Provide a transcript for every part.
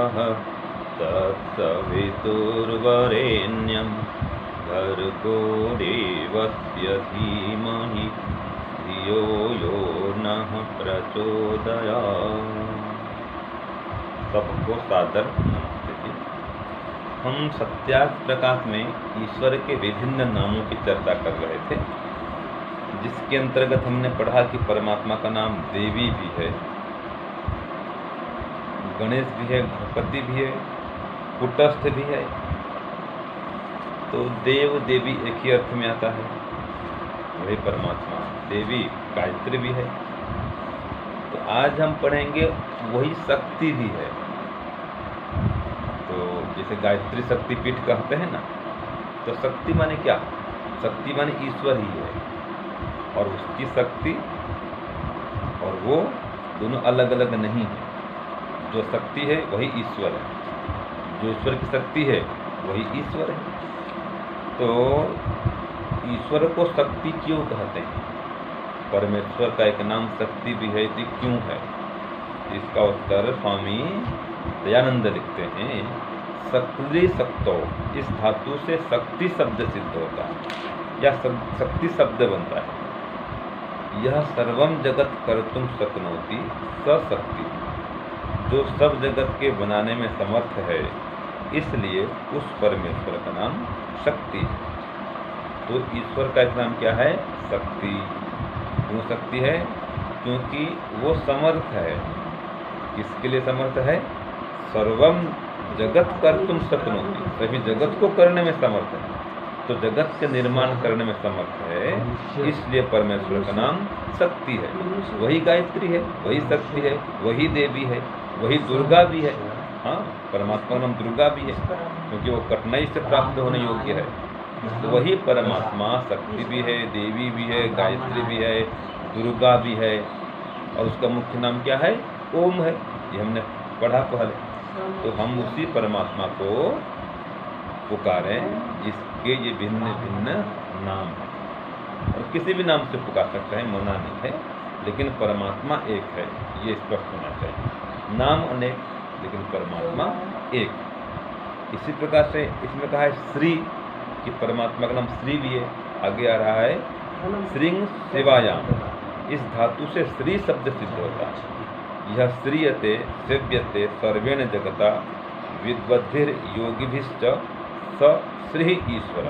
तत्सवितुर्वरेण्यं भर्गो देवस्य धीमहि धियो यो नः प्रचोदयात्। सबको सादर नमस्ते जी। हम सत्यार्थ प्रकाश में ईश्वर के विभिन्न नामों की चर्चा कर रहे थे, जिसके अंतर्गत हमने पढ़ा कि परमात्मा का नाम देवी भी है, गणेश भी है, गणपति भी है, कुटस्थ भी है। तो देव देवी एक ही अर्थ में आता है, वही परमात्मा। देवी गायत्री भी है। तो आज हम पढ़ेंगे वही शक्ति भी है। तो जैसे गायत्री शक्ति पीठ कहते हैं ना, तो शक्ति माने क्या? शक्ति माने ईश्वर ही है, और उसकी शक्ति और वो दोनों अलग अलग नहीं है। जो शक्ति है वही ईश्वर है, जो ईश्वर की शक्ति है वही ईश्वर है। तो ईश्वर को शक्ति क्यों कहते हैं? परमेश्वर का एक नाम शक्ति भी है, तो क्यों है? इसका उत्तर स्वामी दयानंद लिखते हैं, शक्ति शक्तो, इस धातु से शक्ति शब्द सिद्ध होता है या शक्ति शब्द बनता है। यह सर्वम जगत कर्तुम शक्नोति स शक्ति, जो सब जगत के बनाने में समर्थ है, इसलिए उस परमेश्वर का नाम शक्ति है। तो ईश्वर का एक नाम क्या है? शक्ति। क्यों शक्ति है? क्योंकि वो समर्थ है। किसके लिए समर्थ है? सर्वम जगत कर्तुम शक्नोति, सभी जगत को करने में समर्थ है। तो जगत के निर्माण करने में समर्थ है, इसलिए परमेश्वर का नाम शक्ति है। वही गायत्री है, वही शक्ति है, वही देवी है, वही दुर्गा भी है। हाँ, परमात्मा का नाम दुर्गा भी है, क्योंकि वो कठिनाई से प्राप्त होने योग्य है। तो वही परमात्मा शक्ति भी है, देवी भी है, गायत्री भी है, दुर्गा भी है। और उसका मुख्य नाम क्या है? ओम है। ये हमने पढ़ा पहले। तो हम उसी परमात्मा को पुकारें जिसके ये भिन्न भिन्न नाम है। और किसी भी नाम से पुकार सकते हैं, मना नहीं है, लेकिन परमात्मा एक है, ये स्पष्ट होना चाहिए। नाम अनेक, लेकिन परमात्मा एक। इसी प्रकार से इसमें कहा है श्री, कि परमात्मा का नाम श्री भी है। आगे आ रहा है श्रींग सेवायाम, इस धातु से श्री शब्द सिद्ध होता है। यह श्रीयते सेव्यते सर्वेण जगता विद्वद्भिर योगिभिश्च स श्री ईश्वर,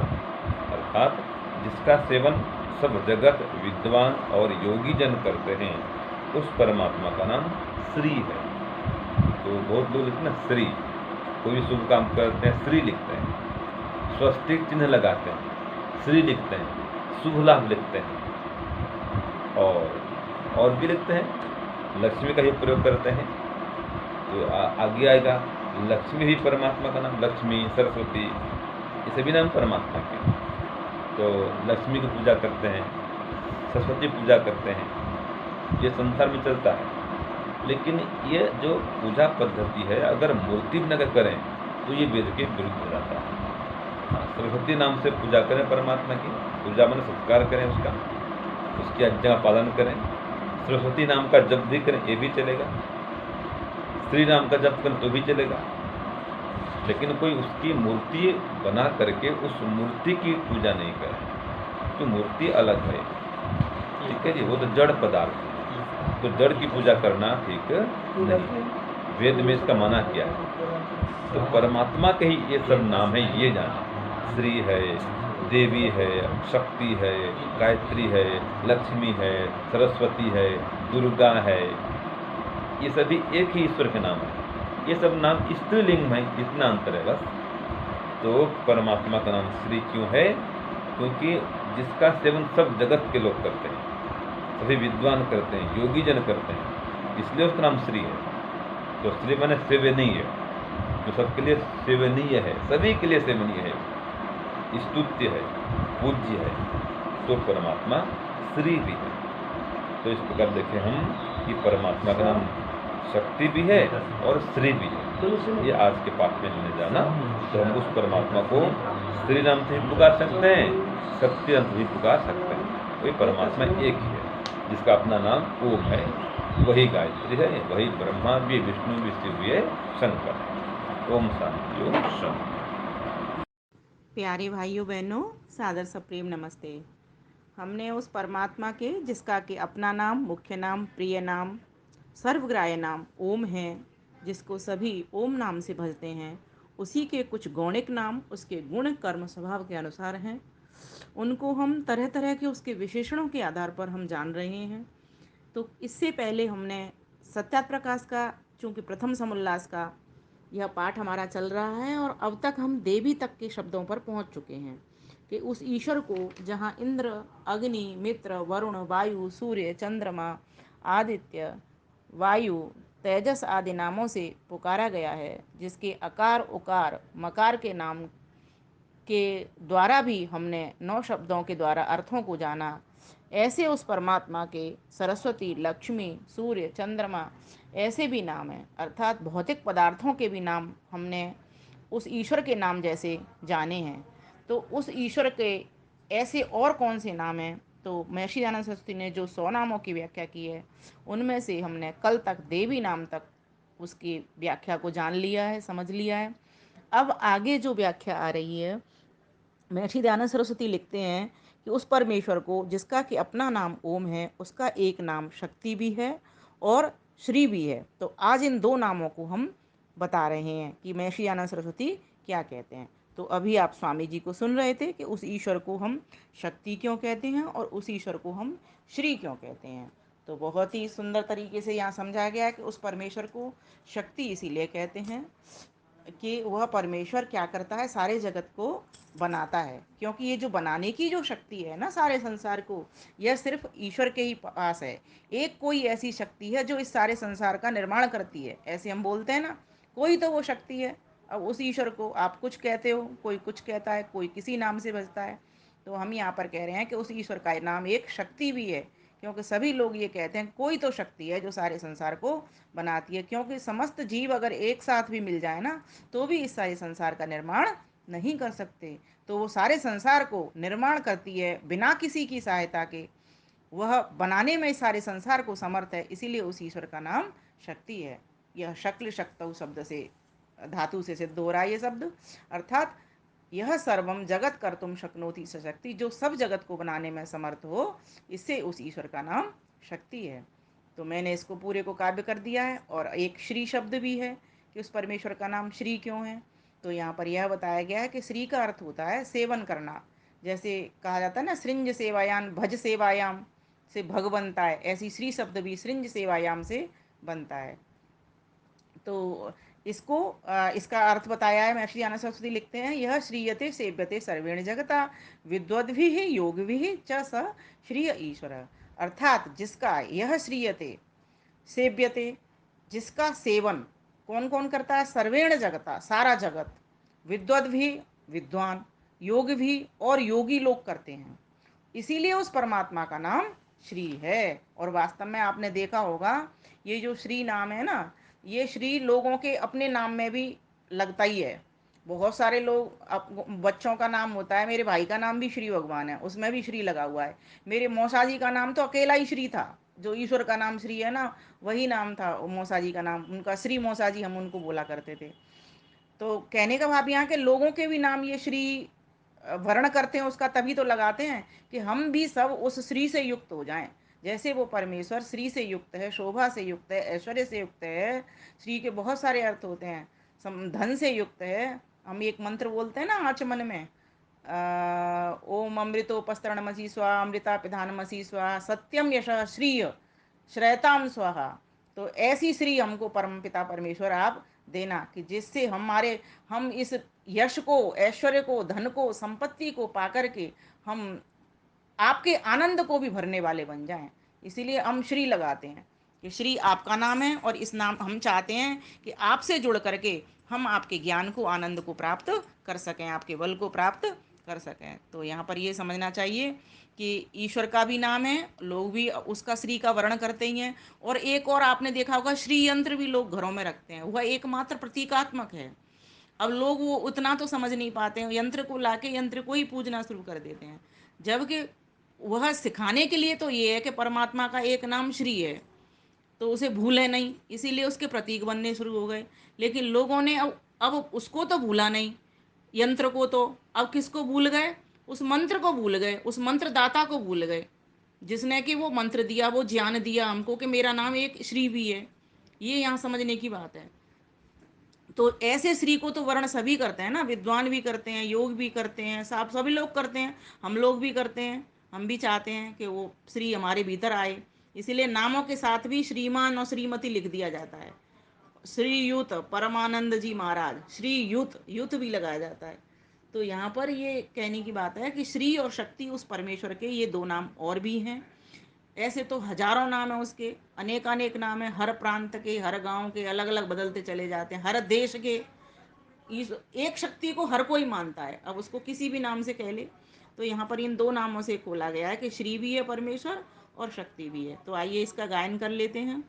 अर्थात जिसका सेवन सब जगत विद्वान और योगी जन करते हैं, उस परमात्मा का नाम श्री है। तो बहुत लोग लिखते हैं श्री, कोई भी शुभ काम करते हैं श्री लिखते हैं, स्वस्तिक चिन्ह लगाते हैं श्री लिखते हैं, शुभ लाभ लिखते हैं, और भी लिखते हैं। लक्ष्मी का ही प्रयोग करते हैं। तो आगे आएगा लक्ष्मी भी परमात्मा का नाम, लक्ष्मी, सरस्वती, ये सभी नाम परमात्मा के। तो लक्ष्मी की पूजा करते हैं, सरस्वती पूजा करते हैं, ये संसार में चलता है। लेकिन ये जो पूजा पद्धति है, अगर मूर्ति नगर करें तो ये वेद के विरुद्ध हो जाता है। सरस्वती नाम से पूजा करें परमात्मा की, पूजा माने सत्कार करें उसका, उसकी आज्ञा का पालन करें। सरस्वती नाम का जप भी करें, ये भी चलेगा। श्री नाम का जप करें तो भी चलेगा। लेकिन कोई उसकी मूर्ति बना करके उस मूर्ति की पूजा नहीं करे, तो मूर्ति अलग है, ठीक है जी, वो तो जड़ पदार्थ है। तो जड़ की पूजा करना ठीक नहीं। वेद में इसका माना किया है। तो परमात्मा के ही ये सब नाम है, ये जाना। श्री है, देवी है, शक्ति है, गायत्री है, लक्ष्मी है, सरस्वती है, दुर्गा है, ये सभी एक ही ईश्वर के नाम है। ये सब नाम स्त्रीलिंग में, इतना अंतर है बस। तो परमात्मा का नाम श्री क्यों है? क्योंकि जिसका सेवन सब जगत के लोग करते हैं, सभी विद्वान करते हैं, योगी जन करते हैं, इसलिए उसका नाम श्री है। तो श्री माने सेवनीय, जो सबके लिए सेवनीय है, सभी के लिए सेवनीय है, स्तुत्य है, पूज्य है। तो परमात्मा श्री भी है। तो इस प्रकार देखें हम कि परमात्मा का नाम शक्ति भी है और श्री भी है। ये आज के पाठ में हमने जाना। तो हम उस परमात्मा को श्री नाम से भी पुकार सकते हैं, शक्ति नाम से भी पुकार सकते हैं। वही परमात्मा एक ही है, जिसका अपना नाम ओम है। वही गायत्री है, वही ब्रह्मा भी, विष्णु भी, शिव भी है, शंकर है। ओम शांति, ओम शांति। प्यारे भाइयों बहनों, सादर सप्रेम नमस्ते। हमने उस परमात्मा के जिसका कि अपना नाम, मुख्य नाम, प्रिय नाम, सर्वग्राह्य नाम ओम है, जिसको सभी ओम नाम से भजते हैं, उसी के कुछ गौणिक नाम उसके गुण कर्म स्वभाव के अनुसार हैं। उनको हम तरह तरह के उसके विशेषणों के आधार पर हम जान रहे हैं। तो इससे पहले हमने सत्याप्रकाश का, चूँकि प्रथम समुल्लास का यह पाठ हमारा चल रहा है, और अब तक हम देवी तक के शब्दों पर पहुंच चुके हैं कि उस ईश्वर को जहां इंद्र, अग्नि, मित्र, वरुण, वायु, सूर्य, चंद्रमा, आदित्य, वायु, तेजस आदि नामों से पुकारा गया है, जिसके अकार, उकार, मकार के नाम के द्वारा भी हमने 9 शब्दों के द्वारा अर्थों को जाना। ऐसे उस परमात्मा के सरस्वती, लक्ष्मी, सूर्य, चंद्रमा ऐसे भी नाम हैं, अर्थात भौतिक पदार्थों के भी नाम हमने उस ईश्वर के नाम जैसे जाने हैं। तो उस ईश्वर के ऐसे और कौन से नाम हैं? तो महर्षि दयानंद सरस्वती ने जो 100 नामों की व्याख्या की है, उनमें से हमने कल तक देवी नाम तक उसकी व्याख्या को जान लिया है, समझ लिया है। अब आगे जो व्याख्या आ रही है, महर्षि दयानंद सरस्वती लिखते हैं कि उस परमेश्वर को जिसका कि अपना नाम ओम है, उसका एक नाम शक्ति भी है और श्री भी है। तो आज इन 2 नामों को हम बता रहे हैं कि महर्षि दयानंद सरस्वती क्या कहते हैं। तो अभी आप स्वामी जी को सुन रहे थे कि उस ईश्वर को हम शक्ति क्यों कहते हैं और उस ईश्वर को हम श्री क्यों कहते हैं। तो बहुत ही सुंदर तरीके से यहाँ समझाया गया है कि उस परमेश्वर को शक्ति इसीलिए कहते हैं कि वह परमेश्वर क्या करता है, सारे जगत को बनाता है। क्योंकि ये जो बनाने की जो शक्ति है ना सारे संसार को, यह सिर्फ ईश्वर के ही पास है। एक कोई ऐसी शक्ति है जो इस सारे संसार का निर्माण करती है, ऐसे हम बोलते हैं ना, कोई तो वो शक्ति है। अब उस ईश्वर को आप कुछ कहते हो, कोई कुछ कहता है, कोई किसी नाम से भजता है। तो हम यहाँ पर कह रहे हैं कि उस ईश्वर का नाम एक शक्ति भी है, क्योंकि सभी लोग ये कहते हैं कोई तो शक्ति है जो सारे संसार को बनाती है। क्योंकि समस्त जीव अगर एक साथ भी मिल जाए ना, तो भी इस सारे संसार का निर्माण नहीं कर सकते। तो वो सारे संसार को निर्माण करती है बिना किसी की सहायता के, वह बनाने में सारे संसार को समर्थ है, इसीलिए उस ईश्वर का नाम शक्ति है। यह शक्ल शक्तौ शब्द से, धातु से सिद्ध हो रहा है ये शब्द। अर्थात यह सर्वम जगत कर तुम शक्नोति सशक्ति, जो सब जगत को बनाने में समर्थ हो, इससे उस ईश्वर का नाम शक्ति है। तो मैंने इसको पूरे को काव्य कर दिया है। और एक श्री शब्द भी है कि उस परमेश्वर का नाम श्री क्यों है। तो यहाँ पर यह बताया गया है कि श्री का अर्थ होता है सेवन करना। जैसे कहा जाता है ना, सृंज सेवायाम भज सेवायाम से भग बनता है, ऐसी श्री शब्द भी सृंज सेवायाम से बनता है। तो इसको इसका अर्थ बताया है महर्षि ज्ञान सरस्वती लिखते हैं, यह श्रीयते सेव्यते सर्वेण जगता विद्वद्भिः योगभिः च स श्रीय ईश्वर। अर्थात जिसका यह श्रीयते सेव्यते, जिसका सेवन कौन कौन करता है, सर्वेण जगता सारा जगत, विद्वद भी विद्वान, योग भी और योगी लोग करते हैं, इसीलिए उस परमात्मा का नाम श्री है। और वास्तव में आपने देखा होगा, ये जो श्री नाम है ना, ये श्री लोगों के अपने नाम में भी लगता ही है। बहुत सारे लोग बच्चों का नाम होता है, मेरे भाई का नाम भी श्री भगवान है, उसमें भी श्री लगा हुआ है। मेरे मौसा जी का नाम तो अकेला ही श्री था, जो ईश्वर का नाम श्री है ना, वही नाम था मौसा जी का नाम, उनका श्री मौसा जी हम उनको बोला करते थे। तो कहने का भाव यहाँ के लोगों के भी नाम ये श्री वर्ण करते हैं उसका, तभी तो लगाते हैं कि हम भी सब उस श्री से युक्त हो जाएं। जैसे वो परमेश्वर श्री से युक्त है, शोभा से युक्त है, ऐश्वर्य से युक्त है। श्री के बहुत सारे अर्थ होते हैं। धन से युक्त है। हम एक मंत्र बोलते हैं ना आचमन में, ओम अमृतोपस्तरणमसि स्वाहा अमृता पिधानमसि स्वाहा सत्यम यश श्रीय श्रेताम स्वाहा। तो ऐसी श्री हमको परम पिता परमेश्वर आप देना कि जिससे हम इस यश को, ऐश्वर्य को, धन को, संपत्ति को पाकर के हम आपके आनंद को भी भरने वाले बन जाएं। इसीलिए हम श्री लगाते हैं कि श्री आपका नाम है, और इस नाम हम चाहते हैं कि आपसे जुड़ करके हम आपके ज्ञान को, आनंद को प्राप्त कर सकें, आपके बल को प्राप्त कर सकें। तो यहाँ पर ये समझना चाहिए कि ईश्वर का भी नाम है, लोग भी उसका श्री का वर्ण करते ही हैं। और एक और आपने देखा होगा, श्री यंत्र भी लोग घरों में रखते हैं, वह एकमात्र प्रतीकात्मक है। अब लोग वो उतना तो समझ नहीं पाते हैं, यंत्र को लाके यंत्र को ही पूजना शुरू कर देते हैं, जबकि वह सिखाने के लिए तो ये है कि परमात्मा का एक नाम श्री है, तो उसे भूले नहीं, इसीलिए उसके प्रतीक बनने शुरू हो गए। लेकिन लोगों ने अब अब उसको तो भूला नहीं, यंत्र को तो, अब किसको भूल गए? उस मंत्र को भूल गए, उस मंत्रदाता को भूल गए, जिसने कि वो मंत्र दिया, वो ज्ञान दिया हमको कि मेरा नाम एक श्री भी है। ये यहाँ समझने की बात है। तो ऐसे श्री को तो वर्ण सभी करते हैं ना, विद्वान भी करते हैं, योग भी करते हैं, सब सभी लोग करते हैं, हम लोग भी करते हैं। हम भी चाहते हैं कि वो श्री हमारे भीतर आए, इसीलिए नामों के साथ भी श्रीमान और श्रीमती लिख दिया जाता है। श्री युत परमानंद जी महाराज, श्री युत, युत भी लगाया जाता है। तो यहाँ पर ये कहने की बात है कि श्री और शक्ति उस परमेश्वर के ये दो नाम और भी हैं। ऐसे तो हजारों नाम है उसके, अनेकानेक नाम है, हर प्रांत के, हर गांव के अलग अलग बदलते चले जाते हैं, हर देश के। इस एक शक्ति को हर कोई मानता है, अब उसको किसी भी नाम से कह ले। तो यहाँ पर इन दो नामों से खोला गया है कि श्री भी है परमेश्वर और शक्ति भी है। तो आइए इसका गायन कर लेते हैं।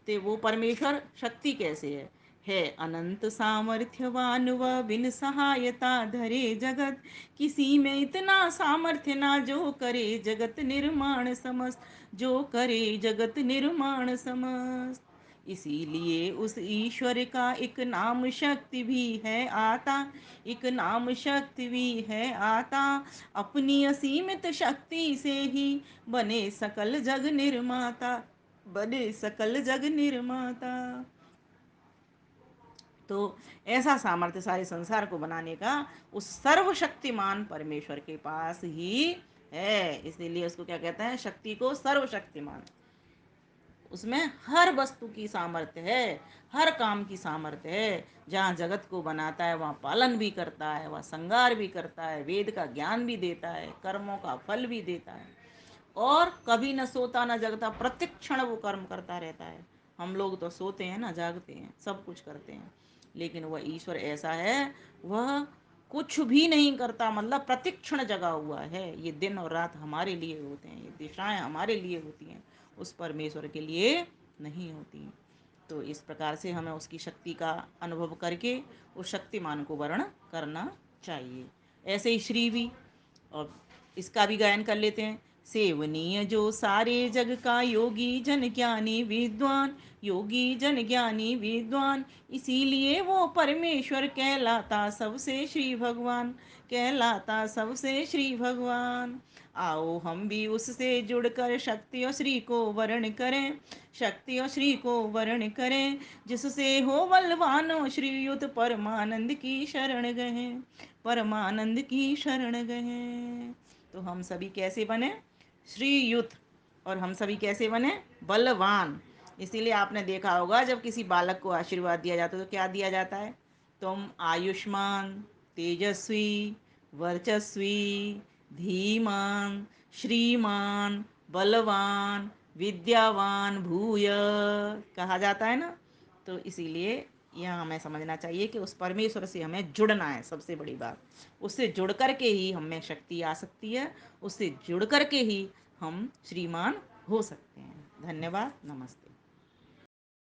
ते वो परमेश्वर शक्ति कैसे है अनंत सामर्थ्यवान व बिन सहायता धरे जगत, किसी में इतना सामर्थ्य ना जो करे जगत निर्माण समस्त, जो करे जगत निर्माण समस्त। इसीलिए उस ईश्वर का एक नाम शक्ति भी है आता, एक नाम शक्ति भी है आता, अपनी असीमित शक्ति से ही बने सकल जग निर्माता, बने सकल जग निर्माता। तो ऐसा सामर्थ्य सारे संसार को बनाने का उस सर्वशक्तिमान परमेश्वर के पास ही है, इसीलिए उसको क्या कहते हैं? शक्ति को सर्वशक्तिमान। उसमें हर वस्तु की सामर्थ्य है, हर काम की सामर्थ्य है। जहाँ जगत को बनाता है वहाँ पालन भी करता है, वहाँ संगार भी करता है, वेद का ज्ञान भी देता है, कर्मों का फल भी देता है, और कभी न सोता न जगता, प्रत्येक क्षण वो कर्म करता रहता है। हम लोग तो सोते हैं ना, जागते हैं, सब कुछ करते हैं, लेकिन वह ईश्वर ऐसा है, वह कुछ भी नहीं करता, मतलब प्रत्येक क्षण जगा हुआ है। ये दिन और रात हमारे लिए होते हैं, ये दिशाएं हमारे लिए होती हैं, उस परमेश्वर के लिए नहीं होती। तो इस प्रकार से हमें उसकी शक्ति का अनुभव करके उस शक्तिमान को वर्ण करना चाहिए। ऐसे ही श्री भी, और इसका भी गायन कर लेते हैं। सेवनीय जो सारे जग का योगी जन ज्ञानी विद्वान, योगी जन ज्ञानी विद्वान, इसीलिए वो परमेश्वर कहलाता सबसे श्री भगवान, कहलाता सबसे श्री भगवान। आओ हम भी उससे जुड़कर शक्ति और श्री को वर्ण करें, शक्ति और श्री को वर्ण करें, जिससे हो बलवानो श्रीयुत परमानंद की शरण गए, परमानंद की शरण गए। तो हम सभी कैसे बने? श्रीयुत। और हम सभी कैसे बने? बलवान। इसीलिए आपने देखा होगा जब किसी बालक को आशीर्वाद दिया जाता है तो क्या दिया जाता है? तुम आयुष्मान, तेजस्वी, वर्चस्वी, धीमान, श्रीमान, बलवान, विद्यावान भूय कहा जाता है ना। तो इसीलिए यह हमें समझना चाहिए कि उस परमेश्वर से हमें जुड़ना है, सबसे बड़ी बात। उससे जुड़ कर के ही हमें शक्ति आ सकती है, उससे जुड़ कर के ही हम श्रीमान हो सकते हैं। धन्यवाद, नमस्ते।